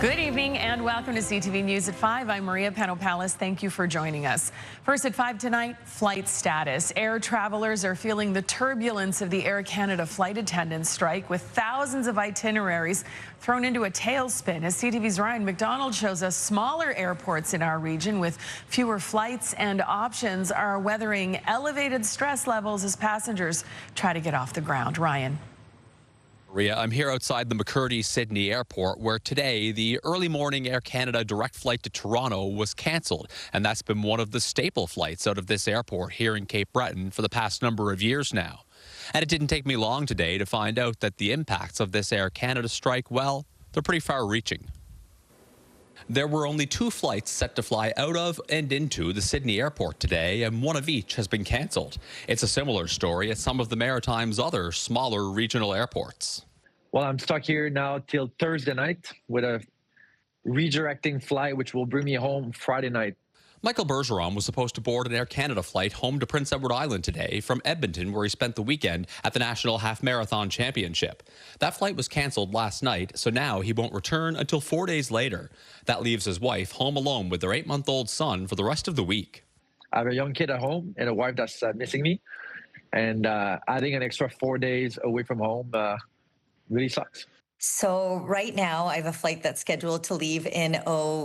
Good evening and welcome to CTV News at 5. I'm Maria Panopalis. Thank you for joining us. First at 5 tonight, flight status. Air travelers are feeling the turbulence of the Air Canada flight attendants strike, with thousands of itineraries thrown into a tailspin. As CTV's Ryan McDonald shows us, smaller airports in our region with fewer flights and options are weathering elevated stress levels as passengers try to get off the ground. Ryan. Maria, I'm here outside the McCurdy Sydney Airport, where today the early morning Air Canada direct flight to Toronto was cancelled. And that's been one of the staple flights out of this airport here in Cape Breton for the past number of years now. And it didn't take me long today to find out that the impacts of this Air Canada strike, well, they're pretty far-reaching. There were only 2 flights set to fly out of and into the Sydney airport today, and one of each has been cancelled. It's a similar story at some of the Maritime's other smaller regional airports. Well, I'm stuck here now till Thursday night with a redirecting flight, which will bring me home Friday night. Michael Bergeron was supposed to board an Air Canada flight home to Prince Edward Island today from Edmonton, where he spent the weekend at the National Half Marathon Championship. That flight was cancelled last night, so now he won't return until 4 days later. That leaves his wife home alone with their 8-month-old son for the rest of the week. I have a young kid at home and a wife that's missing me. And adding an extra 4 days away from home really sucks. So right now I have a flight that's scheduled to leave in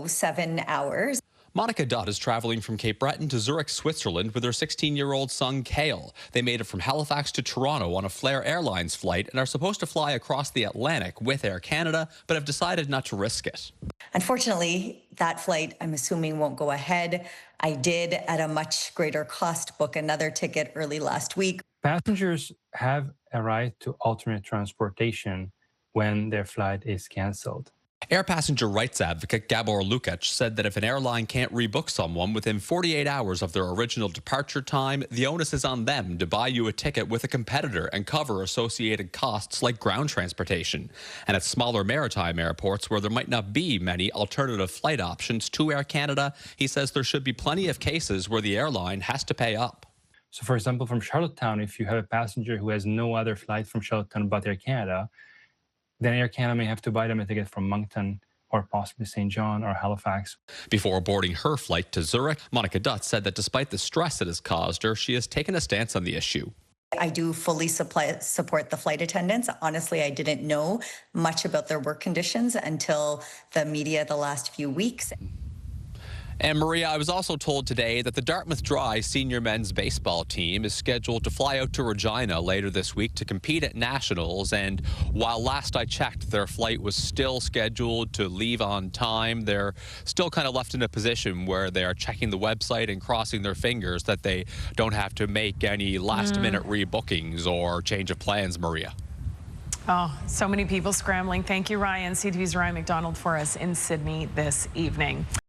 7 hours. Monica Dutt is traveling from Cape Breton to Zurich, Switzerland with her 16-year-old son, Cale. They made it from Halifax to Toronto on a Flair Airlines flight and are supposed to fly across the Atlantic with Air Canada, but have decided not to risk it. Unfortunately, that flight, I'm assuming, won't go ahead. I did, at a much greater cost, book another ticket early last week. Passengers have a right to alternate transportation when their flight is canceled. Air passenger rights advocate Gabor Lukac said that if an airline can't rebook someone within 48 hours of their original departure time, the onus is on them to buy you a ticket with a competitor and cover associated costs like ground transportation. And at smaller maritime airports where there might not be many alternative flight options to Air Canada, he says there should be plenty of cases where the airline has to pay up. So, for example, from Charlottetown, if you have a passenger who has no other flight from Charlottetown but Air Canada, then Air Canada may have to buy them a ticket from Moncton or possibly St. John or Halifax. Before boarding her flight to Zurich, Monica Dutt said that despite the stress it has caused her, she has taken a stance on the issue. I do fully support the flight attendants. Honestly, I didn't know much about their work conditions until the media the last few weeks. And Maria, I was also told today that the Dartmouth Dry senior men's baseball team is scheduled to fly out to Regina later this week to compete at Nationals. And while last I checked, their flight was still scheduled to leave on time, they're still kind of left in a position where they are checking the website and crossing their fingers that they don't have to make any last-minute rebookings or change of plans, Maria. Oh, so many people scrambling. Thank you, Ryan. CTV's Ryan McDonald for us in Sydney this evening.